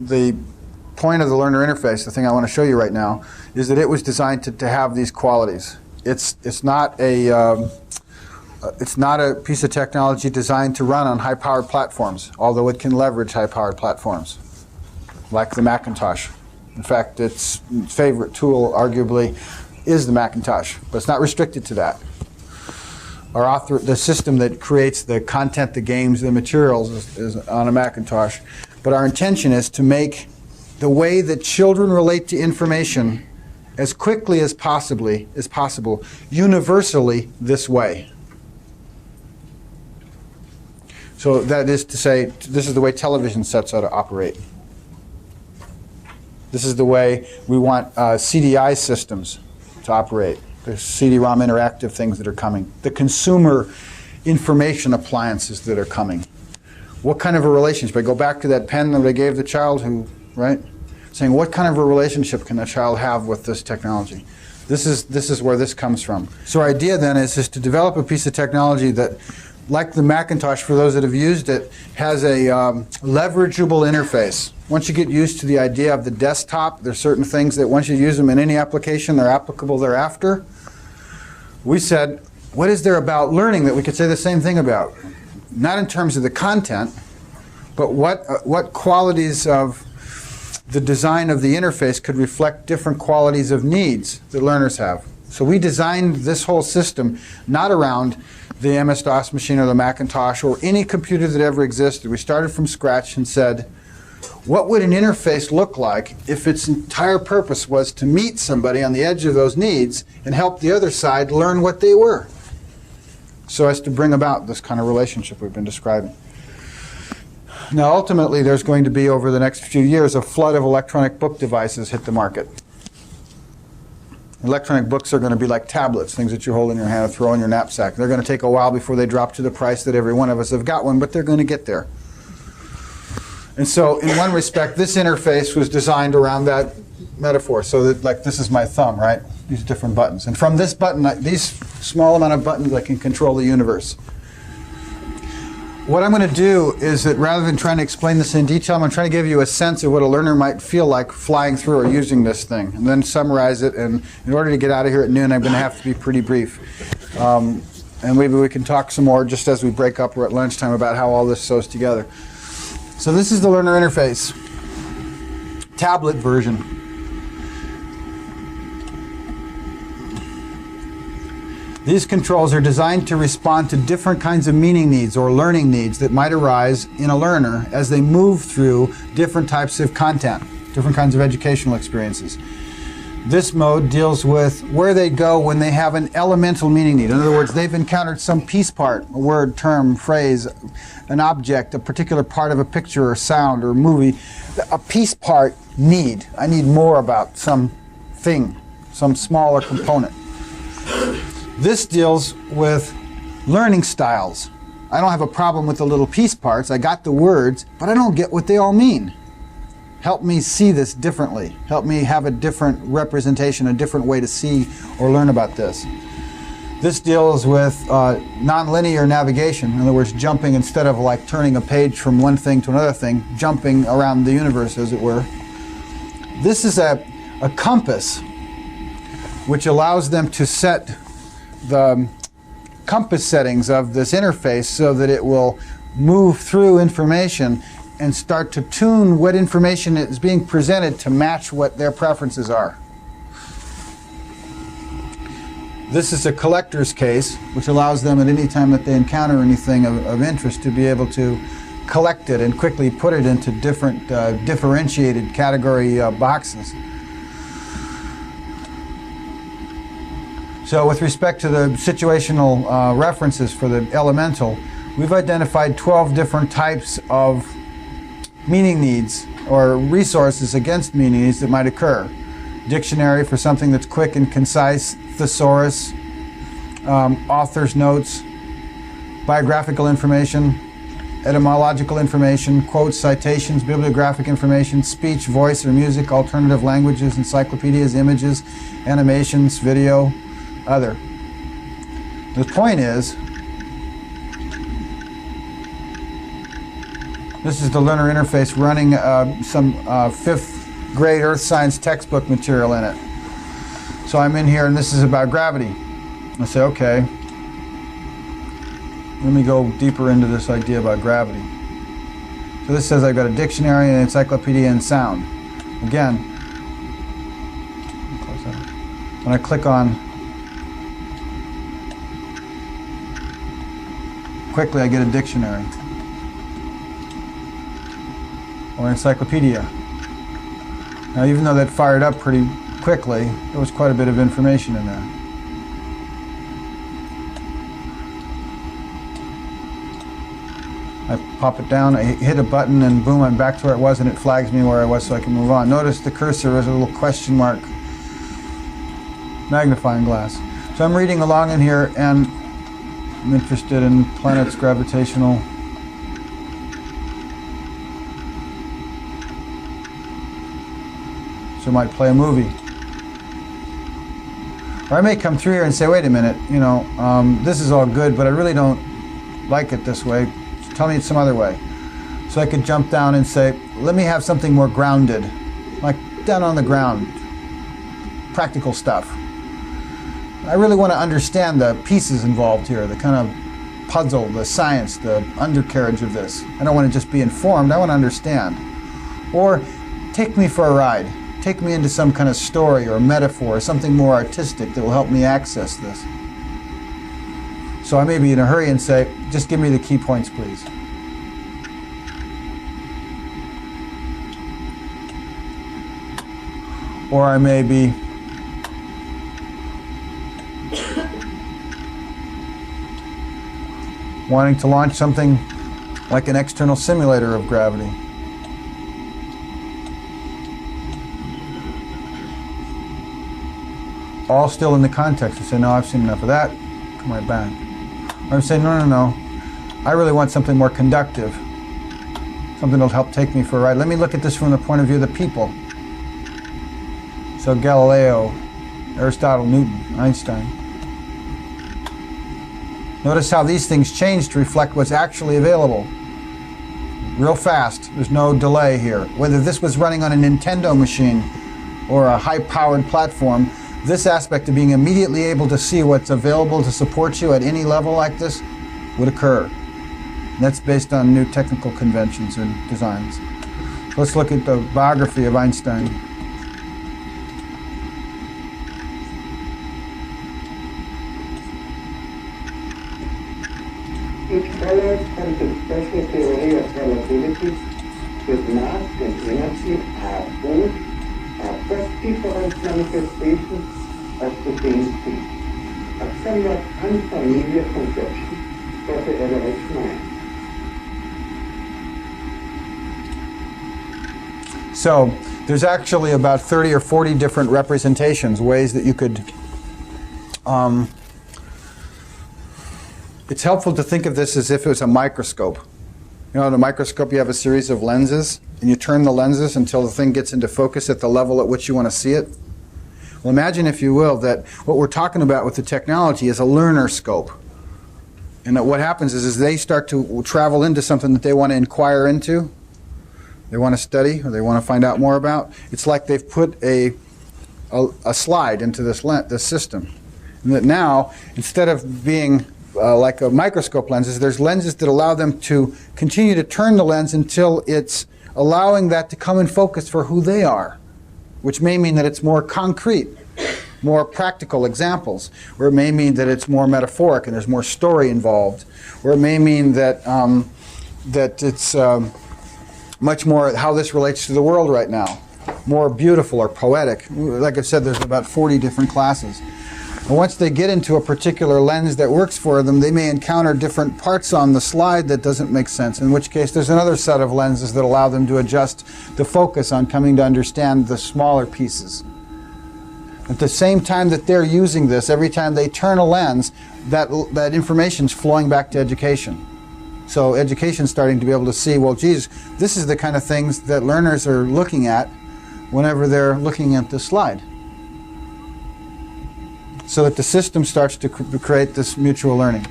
The point of the learner interface, the thing I want to show you right now, is that it was designed to have these qualities. It's not a piece of technology designed to run on high-powered platforms, although it can leverage high-powered platforms, like the Macintosh. In fact, its favorite tool, arguably, is the Macintosh, but it's not restricted to that. The system that creates the content, the games, the materials is on a Macintosh. But our intention is to make the way that children relate to information as quickly as possible, universally this way. So that is to say, this is the way television sets ought to operate. This is the way we want CDI systems to operate. There's CD-ROM interactive things that are coming. The consumer information appliances that are coming. What kind of a relationship? I go back to that pen that I gave the child right? Saying, what kind of a relationship can a child have with this technology? This is where this comes from. So our idea then is to develop a piece of technology that, like the Macintosh, for those that have used it, has a leverageable interface. Once you get used to the idea of the desktop, there's certain things that once you use them in any application, they're applicable thereafter. We said, what is there about learning that we could say the same thing about? Not in terms of the content, but what qualities of the design of the interface could reflect different qualities of needs that learners have. So we designed this whole system not around the MS-DOS machine or the Macintosh or any computer that ever existed. We started from scratch and said, what would an interface look like if its entire purpose was to meet somebody on the edge of those needs and help the other side learn what they were, so as to bring about this kind of relationship we've been describing. Now, ultimately, there's going to be, over the next few years, a flood of electronic book devices hit the market. Electronic books are going to be like tablets, things that you hold in your hand and throw in your knapsack. They're going to take a while before they drop to the price that every one of us have got one, but they're going to get there. And so, in one respect, this interface was designed around that metaphor. So that, like, this is my thumb, right? These different buttons. And from this button, these small amount of buttons, I can control the universe. What I'm going to do is that rather than trying to explain this in detail, I'm going to try to give you a sense of what a learner might feel like flying through or using this thing, and then summarize it. And in order to get out of here at noon, I'm going to have to be pretty brief. And maybe we can talk some more just as we break up or at lunchtime about how all this sews together. So this is the learner interface, tablet version. These controls are designed to respond to different kinds of meaning needs or learning needs that might arise in a learner as they move through different types of content, different kinds of educational experiences. This mode deals with where they go when they have an elemental meaning need. In other words, they've encountered some piece part, a word, term, phrase, an object, a particular part of a picture or sound or movie, a piece part need. I need more about some thing, some smaller component. This deals with learning styles. I don't have a problem with the little piece parts. I got the words, but I don't get what they all mean. Help me see this differently. Help me have a different representation, a different way to see or learn about this. This deals with nonlinear navigation. In other words, jumping instead of like turning a page from one thing to another thing, jumping around the universe, as it were. This is a compass, which allows them to set the compass settings of this interface so that it will move through information and start to tune what information is being presented to match what their preferences are. This is a collector's case, which allows them at any time that they encounter anything of interest to be able to collect it and quickly put it into different differentiated category boxes. So with respect to the situational references for the elemental, we've identified 12 different types of meaning needs or resources against meaning needs that might occur. Dictionary for something that's quick and concise, thesaurus, author's notes, biographical information, etymological information, quotes, citations, bibliographic information, speech, voice or music, alternative languages, encyclopedias, images, animations, video, other. The point is, This is the learner interface running some 5th grade earth science textbook material in it. So I'm in here and this is about gravity. I say, okay, let me go deeper into this idea about gravity. So this says I've got a dictionary, an encyclopedia, and sound. Again, when I click on, quickly I get a dictionary or an encyclopedia. Now even though that fired up pretty quickly, there was quite a bit of information in there. I pop it down, I hit a button, and boom, I'm back to where it was, and it flags me where I was so I can move on. Notice the cursor is a little question mark magnifying glass. So I'm reading along in here, and I'm interested in planets' gravitational. So I might play a movie. Or I may come through here and say, wait a minute, you know, this is all good, but I really don't like it this way. Tell me it's some other way. So I could jump down and say, let me have something more grounded, like down on the ground, practical stuff. I really want to understand the pieces involved here, the kind of puzzle, the science, the undercarriage of this. I don't want to just be informed, I want to understand. Or take me for a ride. Take me into some kind of story or metaphor, or something more artistic that will help me access this. So I may be in a hurry and say, just give me the key points, please. Or I may be wanting to launch something like an external simulator of gravity. All still in the context. I say, no, I've seen enough of that. Come right back. Or I say, no. I really want something more conductive. Something that'll help take me for a ride. Let me look at this from the point of view of the people. So Galileo, Aristotle, Newton, Einstein. Notice how these things change to reflect what's actually available. Real fast. There's no delay here. Whether this was running on a Nintendo machine or a high-powered platform, this aspect of being immediately able to see what's available to support you at any level like this would occur. And that's based on new technical conventions and designs. So let's look at the biography of Einstein. It follows from the special theory of relativity that mass and energy are both but different manifestations of the same thing, a somewhat unfamiliar conception for the average mind. So there's actually about 30 or 40 different representations, ways that you could... it's helpful to think of this as if it was a microscope. You know, in a microscope you have a series of lenses, and you turn the lenses until the thing gets into focus at the level at which you want to see it. Well, imagine, if you will, that what we're talking about with the technology is a learner scope. And that what happens is they start to travel into something that they want to inquire into, they want to study, or they want to find out more about. It's like they've put a slide into this system. And that now, instead of being like a microscope lenses, there's lenses that allow them to continue to turn the lens until it's allowing that to come in focus for who they are, which may mean that it's more concrete, more practical examples, or it may mean that it's more metaphoric and there's more story involved, or it may mean that that it's much more how this relates to the world right now, more beautiful or poetic. Like I said, there's about 40 different classes. And once they get into a particular lens that works for them, they may encounter different parts on the slide that doesn't make sense, in which case there's another set of lenses that allow them to adjust the focus on coming to understand the smaller pieces. At the same time that they're using this, every time they turn a lens, that information's flowing back to education. So education's starting to be able to see, well, geez, this is the kind of things that learners are looking at whenever they're looking at this slide. So that the system starts to create this mutual learning.